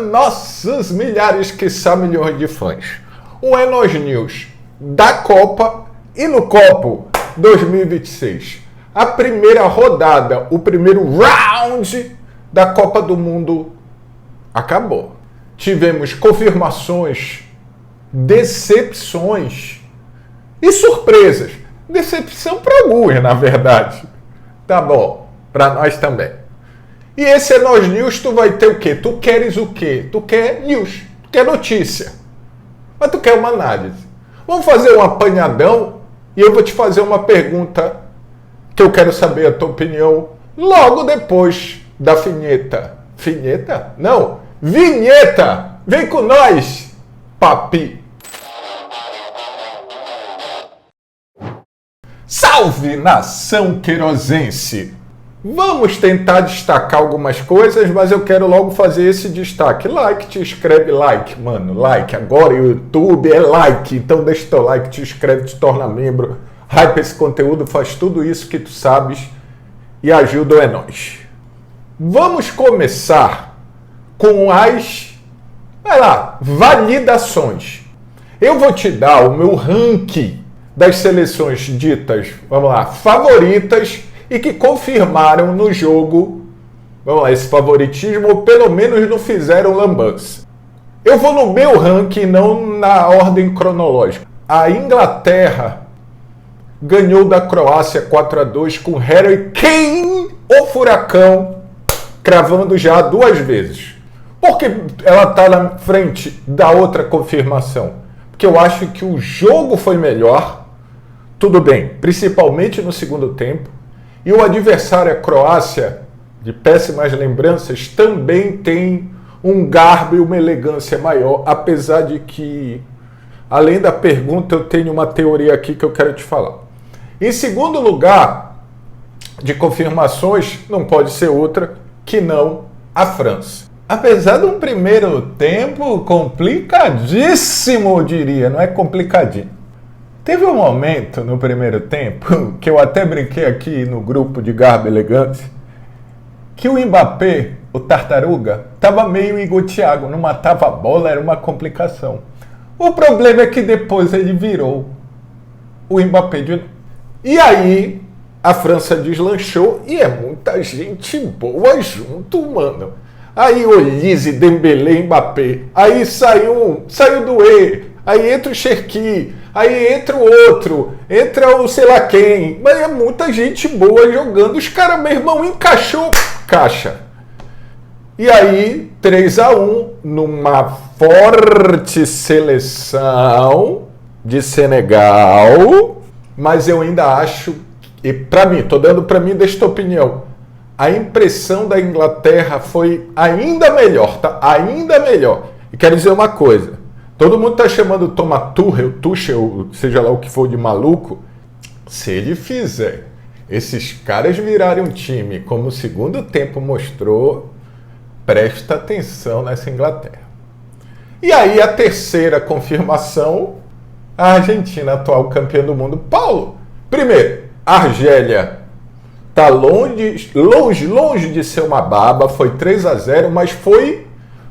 nossos milhares, quiçá milhões de fãs. O Enos News da Copa e no Copo 2026. A primeira rodada, o primeiro round da Copa do Mundo acabou. Tivemos confirmações, decepções e surpresas. Decepção para alguns, na verdade. Tá bom, para nós também. E esse é Nós News, tu vai ter o quê? Tu queres o quê? Tu quer news, tu quer notícia. Mas tu quer uma análise. Vamos fazer um apanhadão e eu vou te fazer uma pergunta que eu quero saber a tua opinião logo depois da vinheta. Vinheta? Não, vinheta! Vem com nós, papi! Salve, nação querosense! Vamos tentar destacar algumas coisas, mas eu quero logo fazer esse destaque. Like, te inscreve, like, mano, like. Agora o YouTube é like, então deixa teu like, te inscreve, te torna membro. Hype esse conteúdo, faz tudo isso que tu sabes e ajuda o É Nóis. Vamos começar com as, validações. Eu vou te dar o meu ranking das seleções ditas, favoritas e que confirmaram no jogo, esse favoritismo, ou pelo menos não fizeram lambança. Eu vou no meu ranking, não na ordem cronológica. A Inglaterra ganhou da Croácia 4-2 com Harry Kane, o furacão, cravando já 2 vezes. Por que ela está na frente da outra confirmação? Porque eu acho que o jogo foi melhor, tudo bem, principalmente no segundo tempo, e o adversário, a Croácia, de péssimas lembranças, também tem um garbo e uma elegância maior, apesar de que, além da pergunta, eu tenho uma teoria aqui que eu quero te falar. Em segundo lugar, de confirmações, não pode ser outra que não a França. Apesar de um primeiro tempo complicadíssimo, eu diria, não é complicadinho. Teve um momento no primeiro tempo, que eu até brinquei aqui no grupo de Garbo Elegante, que o Mbappé, o tartaruga, estava meio igual o Thiago, não matava a bola, era uma complicação. O problema é que depois ele virou o Mbappé de novo. E aí a França deslanchou e é muita gente boa junto, mano. Aí Olise, Dembélé, Mbappé, aí saiu do E, aí entra o Cherki, aí entra o outro, entra o sei lá quem, mas é muita gente boa jogando. Os caras, meu irmão, encaixou caixa. E aí, 3-1, numa forte seleção de Senegal, mas eu ainda acho, e pra mim, tô dando pra mim desta opinião, a impressão da Inglaterra foi ainda melhor, tá? Ainda melhor. E quero dizer uma coisa. Todo mundo tá chamando o Thomas Tuchel, seja lá o que for de maluco. Se ele fizer esses caras virarem um time, como o segundo tempo mostrou, presta atenção nessa Inglaterra. E aí a terceira confirmação, a Argentina, atual campeã do mundo. Paulo, primeiro, a Argélia tá longe de ser uma baba, foi 3-0, mas foi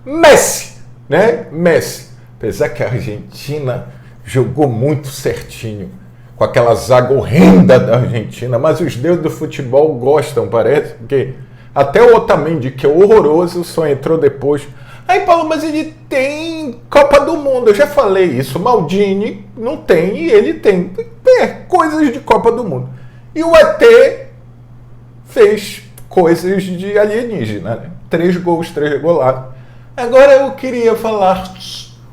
Messi, né? Messi. Apesar que a Argentina jogou muito certinho, com aquela zaga horrenda da Argentina, mas os deuses do futebol gostam, parece, porque até o Otamendi, que é horroroso, só entrou depois. Aí, Paulo, mas ele tem Copa do Mundo, eu já falei isso, Maldini não tem e ele tem. Coisas de Copa do Mundo. E o ET fez coisas de alienígena, né? 3 gols, 3 golados. Agora eu queria falar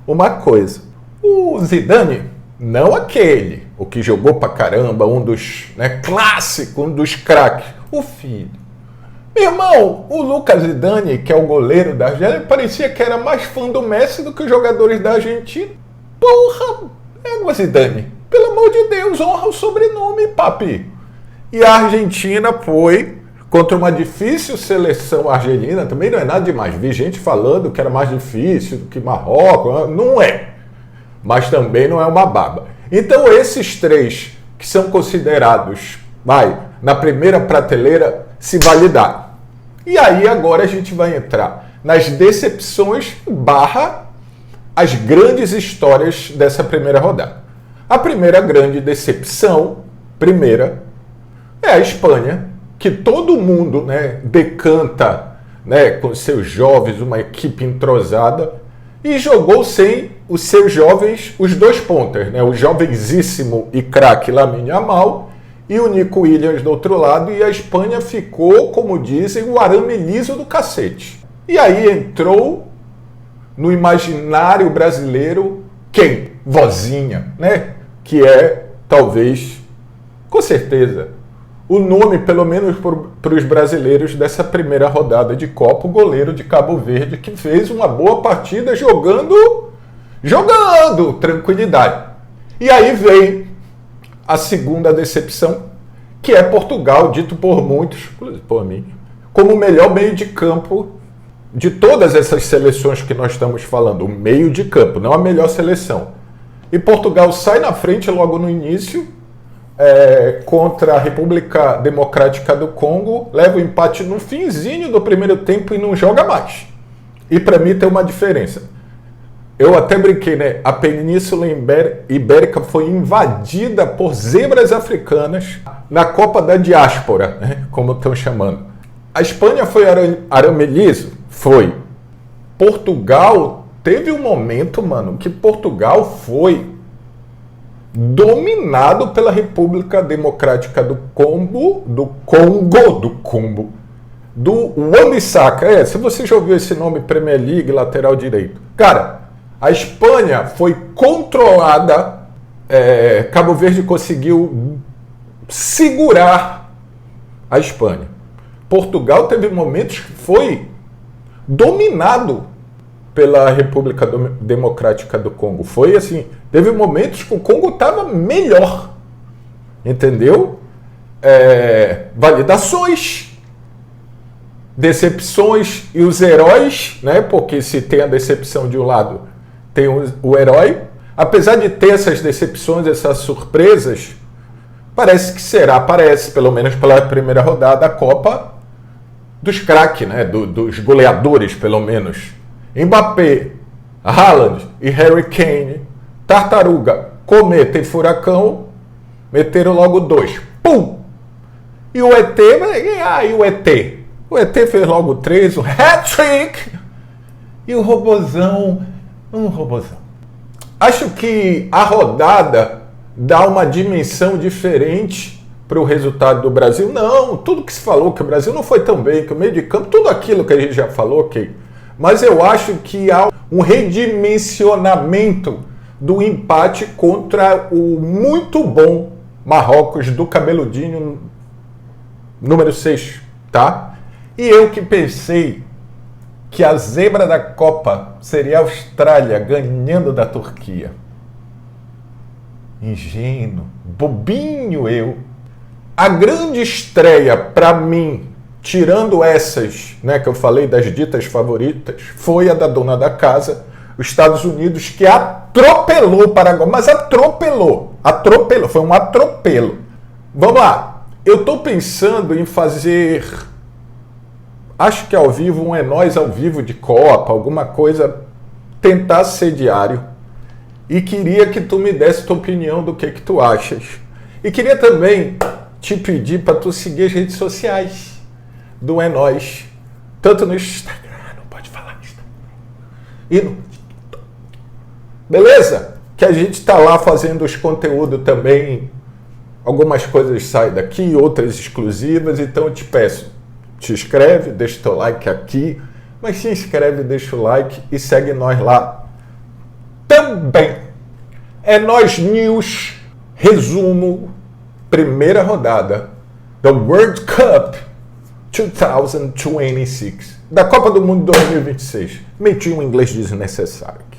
uma coisa. O Zidane, não aquele, o que jogou pra caramba, um dos, clássico, um dos craques, o filho. Meu irmão, o Lucas Zidane, que é o goleiro da Argélia, parecia que era mais fã do Messi do que os jogadores da Argentina. Porra, Zidane, pelo amor de Deus, honra o sobrenome, papi. E a Argentina foi contra uma difícil seleção argelina, também não é nada demais. Vi gente falando que era mais difícil do que Marrocos, não é. Mas também não é uma baba. Então esses 3 que são considerados, na primeira prateleira, se validaram. E aí agora a gente vai entrar nas decepções barra as grandes histórias dessa primeira rodada. A primeira grande decepção, é a Espanha, que todo mundo, né, decanta, né, com seus jovens, uma equipe entrosada, e jogou sem os seus jovens, os dois pontas, né, o jovenzíssimo e craque Lamine Yamal e o Nico Williams do outro lado, e a Espanha ficou, como dizem, o arame liso do cacete. E aí entrou no imaginário brasileiro quem? Vozinha, né? Que é, talvez, com certeza, o nome, pelo menos para os brasileiros, dessa primeira rodada de Copa, o goleiro de Cabo Verde, que fez uma boa partida jogando, tranquilidade. E aí vem a segunda decepção, que é Portugal, dito por muitos, por mim, como o melhor meio de campo de todas essas seleções que nós estamos falando, o meio de campo, não a melhor seleção. E Portugal sai na frente logo no início, contra a República Democrática do Congo, leva o empate no finzinho do primeiro tempo e não joga mais. E para mim tem uma diferença. Eu até brinquei, né? A Península Ibérica foi invadida por zebras africanas na Copa da Diáspora, né? Como estão chamando. A Espanha foi arame liso? Foi. Portugal teve um momento, mano, que Portugal foi dominado pela República Democrática do Congo, do Wan-Bissaka. Se você já ouviu esse nome, Premier League, lateral direito. Cara, a Espanha foi controlada, Cabo Verde conseguiu segurar a Espanha. Portugal teve momentos que foi dominado pela República Democrática do Congo. Foi assim, teve momentos que o Congo estava melhor, entendeu? Validações, decepções e os heróis, né? Porque se tem a decepção de um lado, tem o herói. Apesar de ter essas decepções, essas surpresas, parece, pelo menos pela primeira rodada, a Copa dos craques, né? Dos goleadores, pelo menos. Mbappé, Haaland e Harry Kane, Tartaruga, Cometa e Furacão, meteram logo 2. Pum! E o ET, o ET? O ET fez logo 3, um hat-trick! E o robozão, um robozão. Acho que a rodada dá uma dimensão diferente para o resultado do Brasil. Não, tudo que se falou que o Brasil não foi tão bem, que o meio de campo, tudo aquilo que a gente já falou, ok. Mas eu acho que há um redimensionamento do empate contra o muito bom Marrocos do cabeludinho número 6, tá? E eu que pensei que a zebra da Copa seria a Austrália ganhando da Turquia. Ingênuo, bobinho eu. A grande estreia para mim, tirando essas, né, que eu falei das ditas favoritas, foi a da dona da casa, os Estados Unidos, que atropelou o Paraguai, mas atropelou, foi um atropelo. Vamos lá, eu estou pensando em fazer, acho que ao vivo, um É Nós ao vivo de Copa, alguma coisa, tentar ser diário, e queria que tu me desse tua opinião do que tu achas. E queria também te pedir para tu seguir as redes sociais do É Nós, tanto no Instagram, não pode falar Instagram, e no TikTok. Beleza? Que a gente está lá fazendo os conteúdos também, algumas coisas saem daqui, outras exclusivas, então eu te peço, te inscreve, deixa o teu like aqui, mas se inscreve, deixa o like e segue nós lá também. É Nós News, resumo, primeira rodada da World Cup 2026, da Copa do Mundo 2026. Meti um inglês desnecessário.